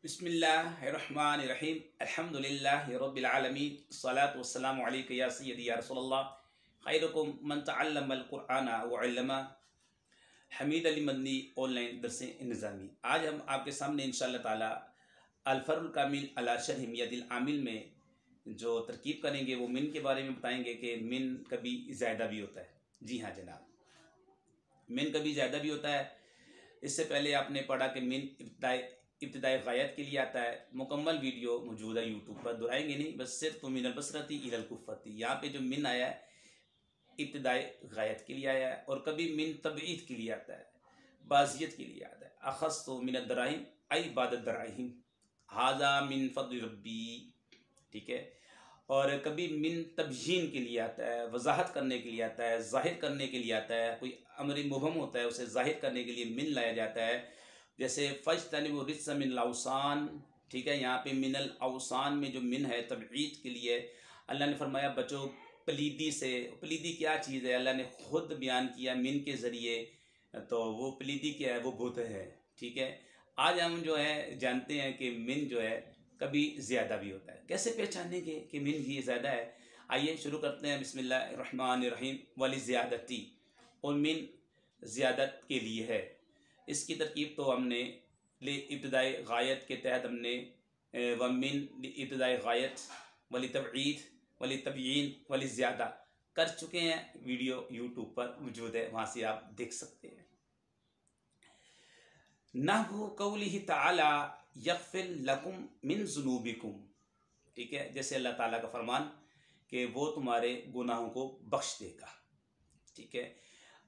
बिस्मिल्लाहिर्रहमानिर्रहीम अल्हम्दुलिल्लाहि रब्बिल आलमीन अस्सलातु वस्सलामु अलैका या सय्यदी या रसूलल्लाह खैरुकुम मन तअल्लमल कुरआना व अल्लमा। हमीद अली मदनी ऑनलाइन दरस निज़ामी। आज हम आपके सामने इंशाअल्लाह ताला अल-फ़र्क़ुल कामिल अला शरह मियातिल आमिल में जो तरकीब करेंगे वो मिन के बारे में बताएंगे कि मिन कभी ज़्यादा भी होता है। जी हाँ जनाब, मिन कभी ज़्यादा भी होता है। इससे पहले आपने पढ़ा कि मिन इब्तिदाई गायत के लिए आता है। मुकम्मल वीडियो मौजूद है यूट्यूब पर, दोहराएंगे नहीं, बस सिर्फ मिनल बसरती इलल कुफ़्फ़ती। यहाँ पे जो मिन आया है इब्तिदाई गायत के लिए आया है, और कभी मिन तबईद के लिए आता है, बाज़ियत के लिए आता है। अख़ज़्तु मिनद दराहिम आई बादद दराहिम हाज़ा मिन फ़ज़्ल रब्बी, ठीक है। और कभी मिन तबयीन के लिए आता है, वजाहत करने के लिए आता है, ज़ाहिर करने के लिए आता है। कोई अमर मुबहम होता है उसे ज़ाहिर करने के लिए मिन लाया जाता है। जैसे फ़ज्तनिबू रिज्ज़ मिनल औसान, ठीक है। यहाँ पे मिनल औसान में जो मिन है तबईद के लिए, अल्लाह ने फरमाया बचो पलीदी से। पलीदी क्या चीज़ है अल्लाह ने खुद बयान किया मिन के ज़रिए। तो वो पलीदी क्या है, वो बुत है, ठीक है। आज हम जो है जानते हैं कि मिन जो है कभी ज़्यादा भी होता है। कैसे पहचानेंगे कि मिन ही ज़्यादा है? आइए शुरू करते हैं। बिस्मिल्लाहिर्रहमानिर्रहीम। वली ज़्यादती, और मिन ज़्यादत के लिए है। इसकी तरकीब तो हमने ले इब्तिदाई गायत के तहत हमने व मिन इब्तिदाई गायत वली तबईद वली तबयीन वली ज़्यादा कर चुके हैं। वीडियो यूट्यूब पर मौजूद है, वहाँ से आप देख सकते हैं। नहू कौलिही ताला यग़फ़िर लकुम मिन ज़ुनूबिकुम, ठीक है। जैसे अल्लाह ताला का फरमान कि वो तुम्हारे गुनाहों को बख्श देगा, ठीक है।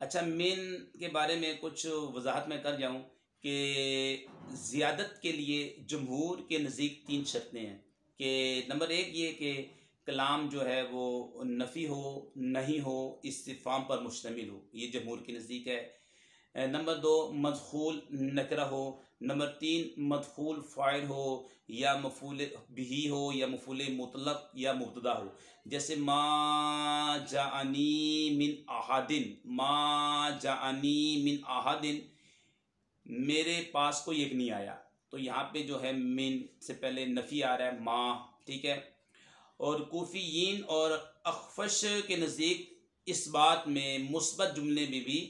अच्छा, मिन के बारे में कुछ वजाहत में कर जाऊं कि ज़ियादत के लिए जमहूर के नज़दीक 3 शर्तें हैं। कि नंबर 1 ये कि कलाम जो है वो नफ़ी हो, नहीं हो, इस्तिफ़ाम पर मुश्तमिल हो, ये जमहूर के नज़दीक है। नंबर 2 मदखूल नकरा हो। नंबर 3 मदखूल फ़ाइल हो, या मफ़ूल बिही हो, या मफ़ूल मुतलक, या मुब्तदा हो। जैसे मा जाअनी मिन अहादिन, मा जाअनी मिन अहादिन, मेरे पास कोई एक नहीं आया। तो यहाँ पे जो है मिन से पहले नफ़ी आ रहा है, मा, ठीक है। और कूफ़ियीन और अख़फ़श के नज़दीक इस बात में मुस्बत जुमले में भी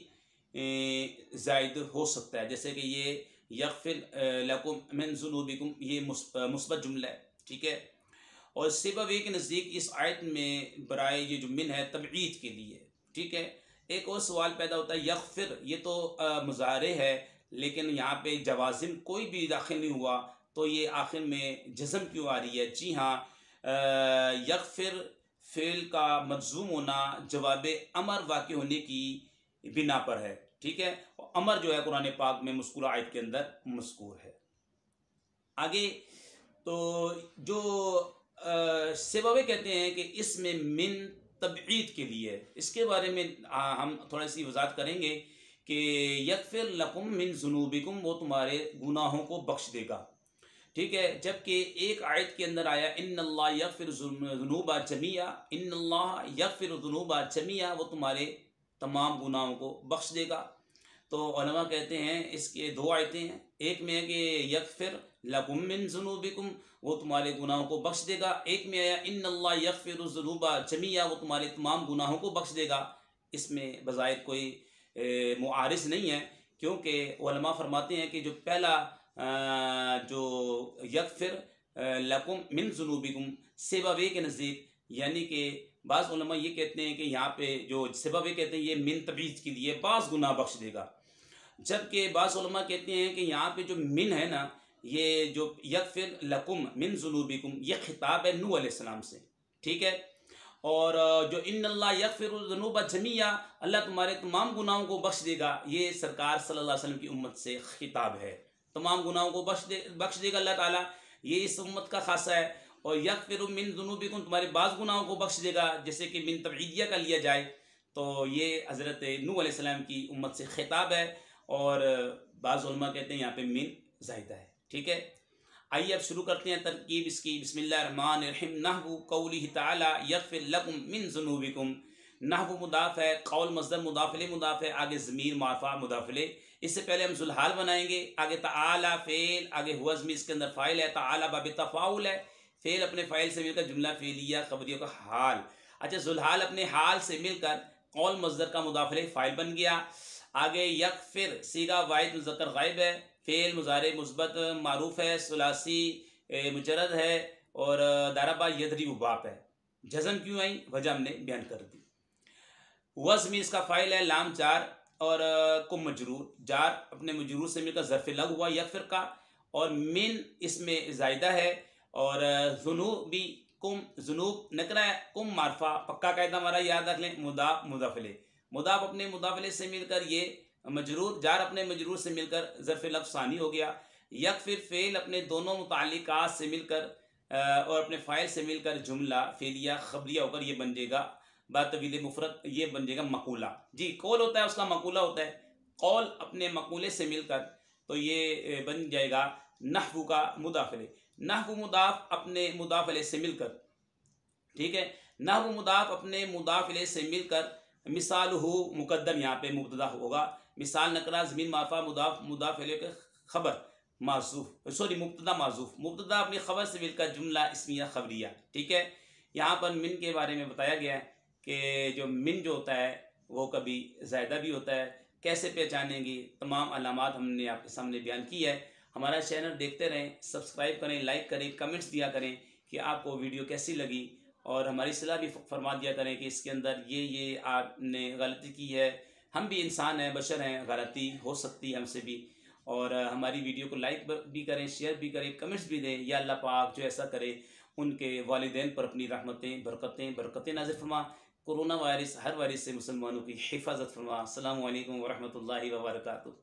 ज़ायद हो सकता है। जैसे कि ये यग़फ़िर लकुम मिन ज़ुनूबिकुम, ये मुस्बत जुमला है, ठीक है। और सिबवी के नज़दीक इस आयत में बराए ये जो मिन है तबईद के लिए, ठीक है। एक और सवाल पैदा होता है, यग़फ़िर ये तो मुज़ारे है, लेकिन यहाँ पे जवाज़िम कोई भी दाखिल नहीं हुआ, तो ये आखिर में जज़म क्यों आ रही है? जी हाँ, यग़फ़िर फ़ेल का मजज़ूम होना जवाब अमर वाक़ होने की बिना पर है, ठीक है। और अमर जो है कुरान पाक में मज़कूरा आयत के अंदर मज़कूर है। आगे तो जो सिबवे कहते हैं कि इसमें मिन तबईद के लिए, इसके बारे में हम थोड़ी सी वजाहत करेंगे कि यग़फ़िर लकुम मिन ज़ुनूबिकुम, वो तुम्हारे गुनाहों को बख्श देगा, ठीक है। जबकि एक आयत के अंदर आया इन्नल्लाह यग़फ़िरु ज़ुनूबा जमीआ, इन्नल्लाह यग़फ़िरु ज़ुनूबा जमीआ, वो तुम्हारे तमाम गुनाहों को बख्श देगा। तो उलमा कहते हैं इसके 2 आयतें हैं। एक में है कि यग़फ़िर लकुम मिन ज़ुनूबिकुम, वो तुम्हारे गुनाहों को बख्श देगा। एक में आया इन्नल्लाह यग़फ़िरु ज़ुनूबा जमीआ, वो तुम्हारे तमाम गुनाहों को बख्श देगा। इसमें बज़ाहिर कोई मुआरिज़ नहीं है, क्योंकि उलमा फरमाते हैं कि जो पहला जो यग़फ़िर लकुम मिन ज़ुनूबिकुम सिबवे के नज़दीक, यानी कि बाज़ उलमा ये कहते हैं कि यहाँ पे जो सिबवे कहते हैं ये मिन तबईद के लिए बाज़ गुनाह बख्श देगा। जबकि बाज़ उलमा कहते हैं कि यहाँ पे जो मिन है ना, ये जो यग़फ़िर लकुम मिन ज़ुनूबिकुम, ये खिताब है नूह अलैहिस्सलाम से, ठीक है। और जो इन्नल्लाह यग़फ़िरु ज़ुनूबा जमीआ, अल्लाह तुम्हारे तमाम गुनाहों को बख्श देगा, ये सरकार सल्लल्लाहु अलैहि वसल्लम की उम्मत से खिताब है। तमाम गुनाहों को बख्श देगा अल्लाह ताला, ये इस उम्मत का खासा है। और यग़फ़िरु मिन ज़ुनूबिकुम, तुम्हारे बाज़ गुनाहों को बख्श देगा, जैसे कि मिन तबईदिया का लिया जाए तो ये हज़रत नूह अलैहिस्सलाम की उम्मत से खिताब है। और बाज़ उलमा कहते हैं यहाँ पे मिन ज़ायदा है, ठीक है। आइए अब शुरू करते हैं तरकीब इसकी। बिस्मिल्लाहिर्रहमानिर्रहीम। नहू कौलिही ताला यग़फ़िर लकुम मिन ज़ुनूबिकुम, नहू मुदाफ़ है, कौल मज़दर मुदाफ़ इलैह मुदाफ़ है, आगे ज़मीर मारफ़ा मुदाफ़ इलैह, इससे पहले हम जुल्हाल बनाएंगे। आगे ताला फेल, आगे हुआ ज़मीर इसके अंदर फ़ाइल है, ताला बाब तफ़ाउल है, फेल अपने फ़ाइल से मिलकर जुमला फेलिया खबरियों का हाल। अच्छा, जुल्हाल अपने हाल से मिलकर कौल मज़दर का मुदाफ़ अलैह फ़ाइल बन गया। आगे यकफिर सीगा वाहिद मुज़क्कर गायब है, फेल मुज़ारे मुस्बत मारूफ है, सुलासी मुजरद है और दाराबा यदरी बाप है। जज़म क्यों आई, वजह हमने बयान कर दी। वज़ में इसका फ़ाइल है लाम जार और कुम मजरूर, जार अपने मजरूर से मिलकर ज़र्फ़ लग हुआ यकफिर का, और मिन इसमें ज़ायदा है, और जुनूबी कुम जुनूब नकरा है, कुम मारफा पक्का कायदा हमारा याद रख लें, मुदाफ मुदाफले, मुदाफ अपने मुदाफले से मिलकर ये मजरूर, जार अपने मजरूर से मिलकर ज़र्फ़ लफ्ज़ सानी हो गया। यकफिर फ़ेल अपने दोनों मुताल्लिकात से मिलकर और अपने फ़ाइल से मिलकर जुमला फेलिया खबरिया होकर ये बन जाएगा बातवील मुफरद, ये बन जाएगा मकूला। जी, कौल होता है उसका मकूला होता है, कौल अपने मकूले से मिलकर तो ये बन जाएगा नहवु का मुदाफले, नहवु मुदाफ अपने मुदाफले से मिलकर, ठीक है, नहवु मुदाफ अपने मुदाफले से मिलकर, मिसाल हो मुकद्दर यहाँ पे मुब्तदा होगा, मिसाल नकरा ज़मीन मारफा मुदाफ मुदाफले के खबर माज़ूफ, सॉरी मुब्तदा माज़ूफ, मुब्तदा अपनी खबर से मिलकर जुमला इस्मिया खबरिया। ठीक है, यहाँ पर मिन के बारे में बताया गया है कि जो मिन जो होता है वो कभी ज़ायदा भी होता है, कैसे पहचानेंगे, तमाम अलामात हमने आपके सामने बयान की है। हमारा चैनल देखते रहें, सब्सक्राइब करें, लाइक करें, कमेंट्स दिया करें कि आपको वीडियो कैसी लगी, और हमारी सलाह भी फरमा दिया करें कि इसके अंदर ये आपने गलती की है। हम भी इंसान हैं, बशर हैं, गलती हो सकती है हमसे भी, और हमारी वीडियो को लाइक भी करें, शेयर भी करें, कमेंट्स भी दें। या अल्लाह पाक जो ऐसा करे उनके वालिदैन पर अपनी रहमतें बरकतें नाज़िल फरमा। कोरोना वायरस हर वायरस से मुसलमानों की हिफाजत फरमा। अस्सलामु अलैकुम वरहमतुल्लाहि व बरकातुहू।